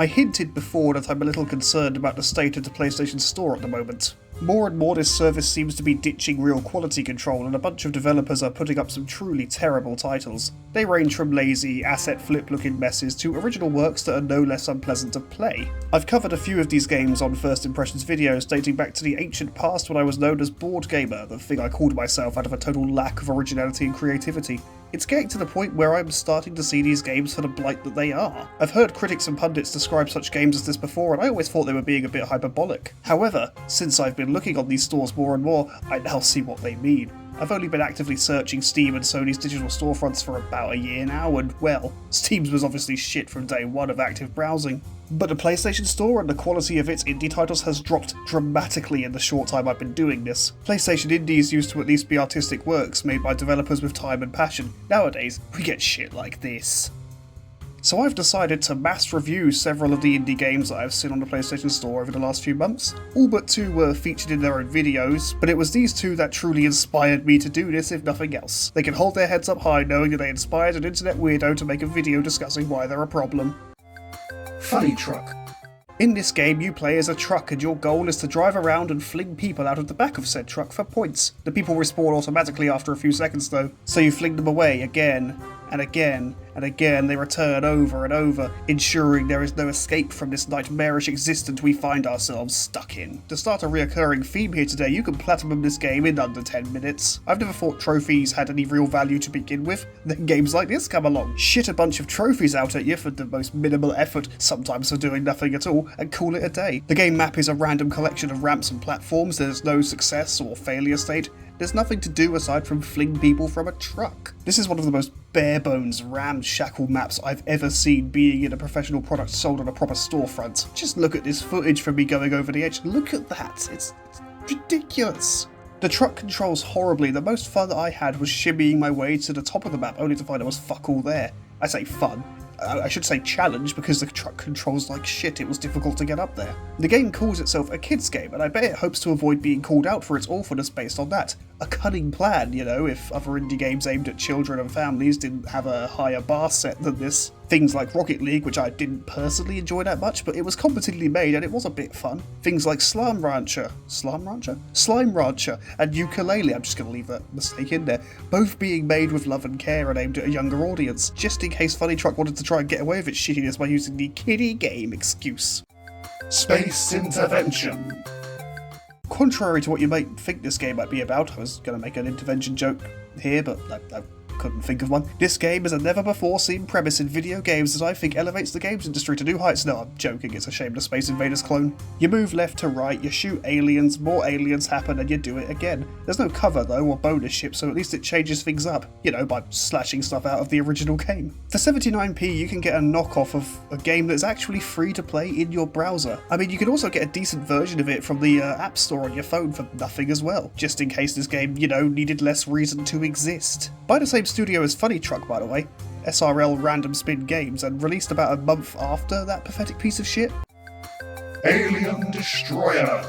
I hinted before that I'm a little concerned about the state of the PlayStation Store at the moment. More and more this service seems to be ditching real quality control, and a bunch of developers are putting up some truly terrible titles. They range from lazy, asset flip looking messes to original works that are no less unpleasant to play. I've covered a few of these games on First Impressions videos dating back to the ancient past when I was known as Board Gamer, the thing I called myself out of a total lack of originality and creativity. It's getting to the point where I'm starting to see these games for the blight that they are. I've heard critics and pundits describe such games as this before, and I always thought they were being a bit hyperbolic. However, since I've been looking on these stores more and more, I now see what they mean. I've only been actively searching Steam and Sony's digital storefronts for about a year now, and well, Steam's was obviously shit from day one of active browsing. But the PlayStation Store and the quality of its indie titles has dropped dramatically in the short time I've been doing this. PlayStation indies used to at least be artistic works made by developers with time and passion. Nowadays, we get shit like this. So I've decided to mass review several of the indie games that I've seen on the PlayStation Store over the last few months. All but two were featured in their own videos, but it was these two that truly inspired me to do this if nothing else. They can hold their heads up high knowing that they inspired an internet weirdo to make a video discussing why they're a problem. Funny Truck. In this game, you play as a truck and your goal is to drive around and fling people out of the back of said truck for points. The people respawn automatically after a few seconds though, so you fling them away again and again and again. They return over and over, ensuring there is no escape from this nightmarish existence we find ourselves stuck in. To start a reoccurring theme here today, you can platinum this game in under 10 minutes. I've never thought trophies had any real value to begin with, then games like this come along, shit a bunch of trophies out at you for the most minimal effort, sometimes for doing nothing at all, and call it a day. The game map is a random collection of ramps and platforms. There's no success or failure state. There's nothing to do aside from fling people from a truck. This is one of the most bare-bones, ramshackle maps I've ever seen being in a professional product sold on a proper storefront. Just look at this footage from me going over the edge. Look at that. It's ridiculous. The truck controls horribly. The most fun I had was shimmying my way to the top of the map only to find there was fuck all there. I say fun. I should say challenge, because the truck controls like shit. It was difficult to get up there. The game calls itself a kids game, and I bet it hopes to avoid being called out for its awfulness based on that. A cunning plan, you know, if other indie games aimed at children and families didn't have a higher bar set than this. Things like Rocket League, which I didn't personally enjoy that much, but it was competently made and it was a bit fun. Things like Slime Rancher, and Ukulele, I'm just going to leave that mistake in there, both being made with love and care and aimed at a younger audience, just in case Funny Truck wanted to try and get away with its shittiness by using the kiddie game excuse. Space Intervention. Contrary to what you might think this game might be about, I was going to make an intervention joke here, but I couldn't think of one. This game is a never-before-seen premise in video games that I think elevates the games industry to new heights. No, I'm joking, it's a shameless Space Invaders clone. You move left to right, you shoot aliens, more aliens happen, and you do it again. There's no cover though, or bonus ships, so at least it changes things up, you know, by slashing stuff out of the original game. For 79p, you can get a knockoff of a game that's actually free to play in your browser. I mean, you can also get a decent version of it from the App Store on your phone for nothing as well, just in case this game, you know, needed less reason to exist. By the same studio as Funny Truck, by the way, S.R.L. RandomSpin-Games, and released about a month after that pathetic piece of shit. Alien Destroyer.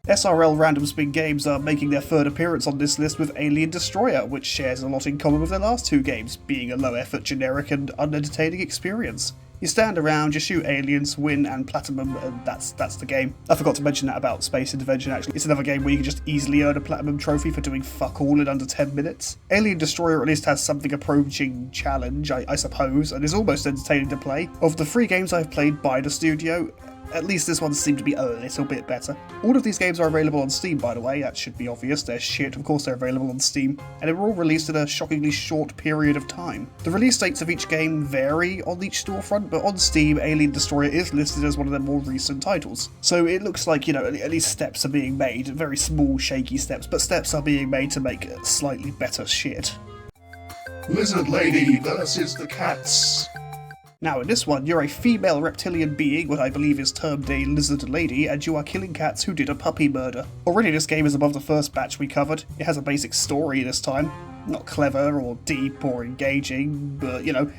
S.R.L. RandomSpin-Games are making their third appearance on this list with Alien Destroyer, which shares a lot in common with their last two games, being a low-effort, generic and unentertaining experience. You stand around, you shoot aliens, win and platinum, and that's the game. I forgot to mention that about Space Intervention actually. It's another game where you can just easily earn a platinum trophy for doing fuck all in under 10 minutes. Alien Destroyer at least has something approaching challenge, I suppose, and is almost entertaining to play. Of the 3 games I've played by the studio, at least this one seemed to be a little bit better. All of these games are available on Steam, by the way. That should be obvious. They're shit, of course they're available on Steam, and they were all released in a shockingly short period of time. The release dates of each game vary on each storefront, but on Steam, Alien Destroyer is listed as one of their more recent titles. So it looks like, you know, at least steps are being made, very small, shaky steps, but steps are being made to make slightly better shit. Lizard Lady versus the Cats. Now in this one, you're a female reptilian being, what I believe is termed a lizard lady, and you are killing cats who did a puppy murder. Already this game is above the first batch we covered. It has a basic story this time. Not clever or deep or engaging, but you know,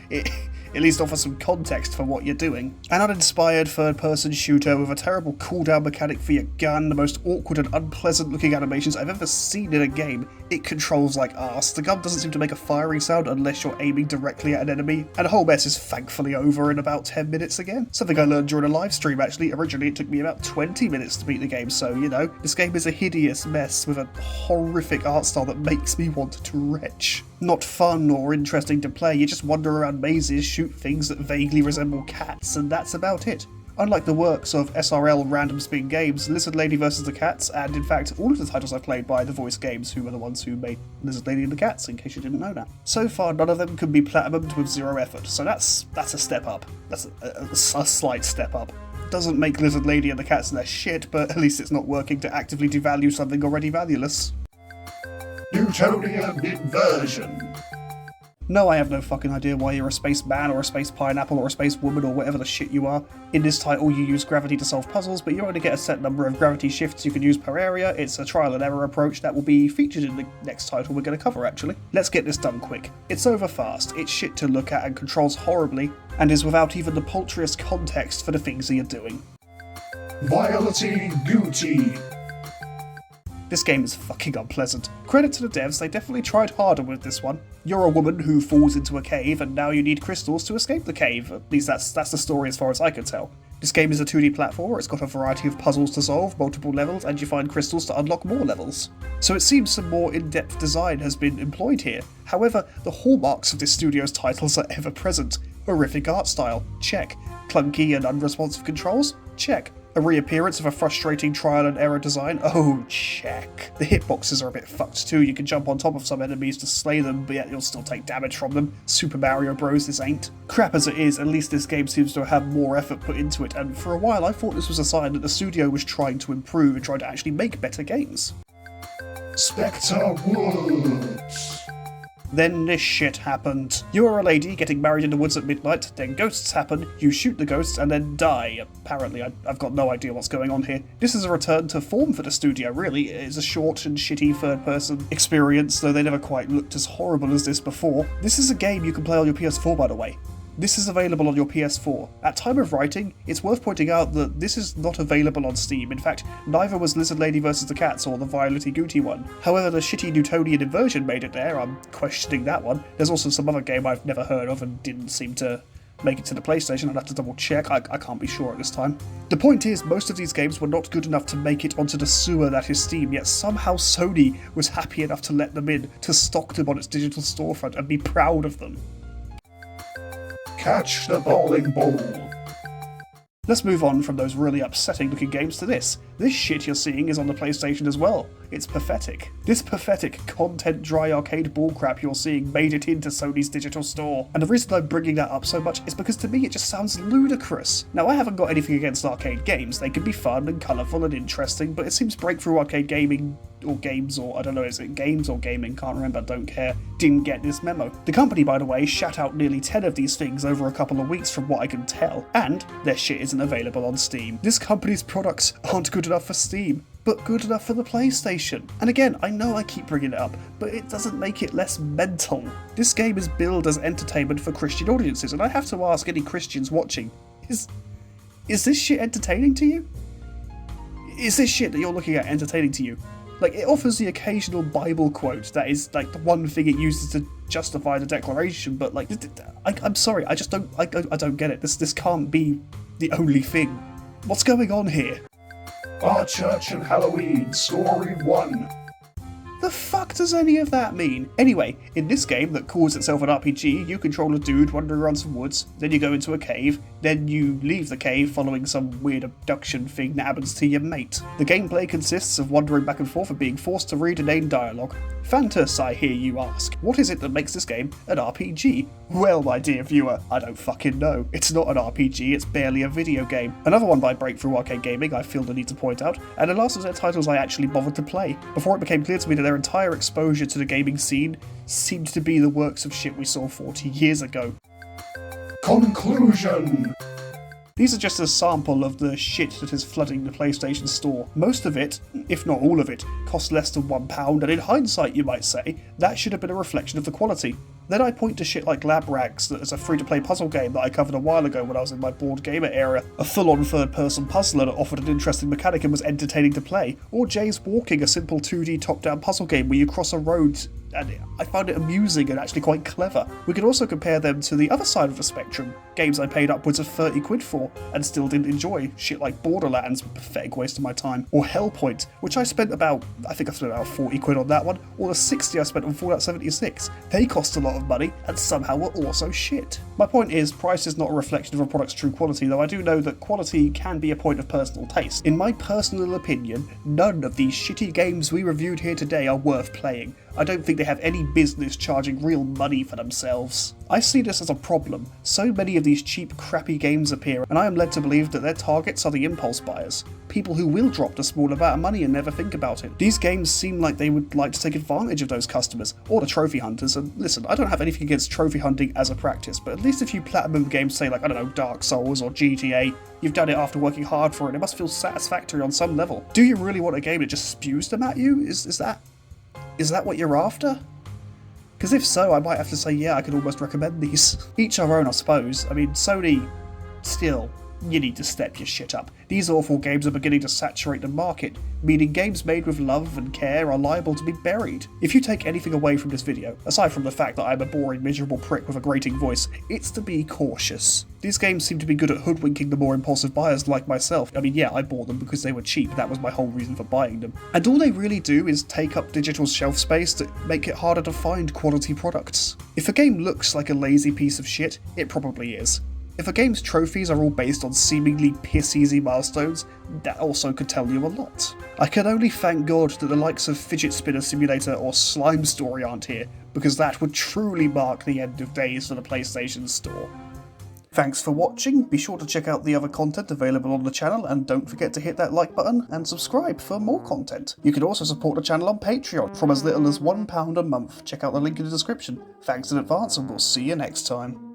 at least offer some context for what you're doing. An uninspired third-person shooter with a terrible cooldown mechanic for your gun, the most awkward and unpleasant looking animations I've ever seen in a game. It controls like arse. The gun doesn't seem to make a firing sound unless you're aiming directly at an enemy, and the whole mess is thankfully over in about 10 minutes again. Something I learned during a live stream actually. Originally it took me about 20 minutes to beat the game, so you know, this game is a hideous mess with a horrific art style that makes me want to retch. Not fun or interesting to play, you just wander around mazes, shoot things that vaguely resemble cats, and that's about it. Unlike the works of S.R.L. RandomSpin-Games, Lizard Lady vs. the Cats, and in fact all of the titles I've played by The Voice Games, who are the ones who made Lizard Lady and the Cats, in case you didn't know that. So far none of them can be platinumed with zero effort, so that's a step up. That's a slight step up. Doesn't make Lizard Lady and the Cats less shit, but at least it's not working to actively devalue something already valueless. Newtonian Inversion. No, I have no fucking idea why you're a space man or a space pineapple or a space woman or whatever the shit you are. In this title you use gravity to solve puzzles, but you only get a set number of gravity shifts you can use per area. It's a trial and error approach that will be featured in the next title we're going to cover actually. Let's get this done quick. It's over fast, it's shit to look at and controls horribly, and is without even the paltriest context for the things that you're doing. Violetti Goottii. This game is fucking unpleasant. Credit to the devs, they definitely tried harder with this one. You're a woman who falls into a cave and now you need crystals to escape the cave. At least that's the story as far as I could tell. This game is a 2D platformer, it's got a variety of puzzles to solve, multiple levels, and you find crystals to unlock more levels. So it seems some more in-depth design has been employed here. However, the hallmarks of this studio's titles are ever present. Horrific art style, check. Clunky and unresponsive controls, check. A reappearance of a frustrating trial and error design, oh check. The hitboxes are a bit fucked too, you can jump on top of some enemies to slay them, but yet you'll still take damage from them. Super Mario Bros. This ain't. Crap as it is, at least this game seems to have more effort put into it, and for a while I thought this was a sign that the studio was trying to improve and trying to actually make better games. Spectre Woods. Then this shit happened. You are a lady getting married in the woods at midnight, then ghosts happen, you shoot the ghosts and then die. Apparently, I've got no idea what's going on here. This is a return to form for the studio, really. It's a short and shitty third-person experience, though they never quite looked as horrible as this before. This is a game you can play on your PS4, by the way. This is available on your PS4. At time of writing, it's worth pointing out that this is not available on Steam. In fact, neither was Lizard Lady vs. the Cats or the Violetti Goottii one. However, the shitty Newtonian Inversion made it there. I'm questioning that one. There's also some other game I've never heard of and didn't seem to make it to the PlayStation. I'd have to double check. I can't be sure at this time. The point is, most of these games were not good enough to make it onto the sewer that is Steam, yet somehow Sony was happy enough to let them in, to stock them on its digital storefront and be proud of them. Catch the bowling ball. Let's move on from those really upsetting looking games to this. This shit you're seeing is on the PlayStation as well. It's pathetic. This pathetic content-dry arcade bullcrap you're seeing made it into Sony's digital store. And the reason I'm bringing that up so much is because to me it just sounds ludicrous. Now I haven't got anything against arcade games. They can be fun and colourful and interesting, but it seems Breakthrough Arcade Gaming or games, or I don't know, is it games or gaming, can't remember, don't care, didn't get this memo. The company, by the way, shat out nearly 10 of these things over a couple of weeks from what I can tell, and their shit isn't available on Steam. This company's products aren't good enough for Steam, but good enough for the PlayStation. And again, I know I keep bringing it up, but it doesn't make it less mental. This game is billed as entertainment for Christian audiences, and I have to ask any Christians watching, is this shit entertaining to you? Is this shit that you're looking at entertaining to you? Like, it offers the occasional Bible quote that is, like, the one thing it uses to justify the declaration, but, like, I'm sorry, I just don't, I don't get it. This can't be the only thing. What's going on here? Our Church and Halloween, Story 1. The fuck does any of that mean? Anyway, in this game that calls itself an RPG, you control a dude wandering around some woods, then you go into a cave, then you leave the cave following some weird abduction thing that happens to your mate. The gameplay consists of wandering back and forth and being forced to read inane dialogue. Phantus, I hear you ask. What is it that makes this game an RPG? Well, my dear viewer, I don't fucking know. It's not an RPG, it's barely a video game. Another one by Breakthrough Arcade Gaming I feel the need to point out, and the last of their titles I actually bothered to play, before it became clear to me that their entire exposure to the gaming scene seemed to be the works of shit we saw 40 years ago. Conclusion. These are just a sample of the shit that is flooding the PlayStation Store. Most of it, if not all of it, costs less than £1, and in hindsight you might say, that should have been a reflection of the quality. Then I point to shit like Lab Rags, that is a free-to-play puzzle game that I covered a while ago when I was in my board gamer era, a full-on third-person puzzler that offered an interesting mechanic and was entertaining to play, or Jay's Walking, a simple 2D top-down puzzle game where you cross a road, and I found it amusing and actually quite clever. We could also compare them to the other side of the spectrum, games I paid upwards of 30 quid for and still didn't enjoy, shit like Borderlands, a pathetic waste of my time, or Hellpoint, which I spent about 40 quid on that one, or the 60 I spent on Fallout 76. They cost a lot of money and somehow were also shit. My point is, price is not a reflection of a product's true quality, though I do know that quality can be a point of personal taste. In my personal opinion, none of these shitty games we reviewed here today are worth playing. I don't think they have any business charging real money for themselves. I see this as a problem. So many of these cheap, crappy games appear, and I am led to believe that their targets are the impulse buyers. People who will drop a small amount of money and never think about it. These games seem like they would like to take advantage of those customers, or the trophy hunters, and listen, I don't have anything against trophy hunting as a practice, but at least if you platinum games, say like, I don't know, Dark Souls or GTA, you've done it after working hard for it, it must feel satisfactory on some level. Do you really want a game that just spews them at you? Is that what you're after? Because if so, I might have to say, yeah, I could almost recommend these. Each our own, I suppose. I mean, Sony, still, you need to step your shit up. These awful games are beginning to saturate the market, meaning games made with love and care are liable to be buried. If you take anything away from this video, aside from the fact that I'm a boring, miserable prick with a grating voice, it's to be cautious. These games seem to be good at hoodwinking the more impulsive buyers like myself. I mean, yeah, I bought them because they were cheap, that was my whole reason for buying them. And all they really do is take up digital shelf space to make it harder to find quality products. If a game looks like a lazy piece of shit, it probably is. If a game's trophies are all based on seemingly piss-easy milestones, that also could tell you a lot. I can only thank God that the likes of Fidget Spinner Simulator or Slime Story aren't here, because that would truly mark the end of days for the PlayStation Store. Thanks for watching, be sure to check out the other content available on the channel, and don't forget to hit that like button and subscribe for more content. You can also support the channel on Patreon from as little as £1 a month. Check out the link in the description. Thanks in advance, and we'll see you next time.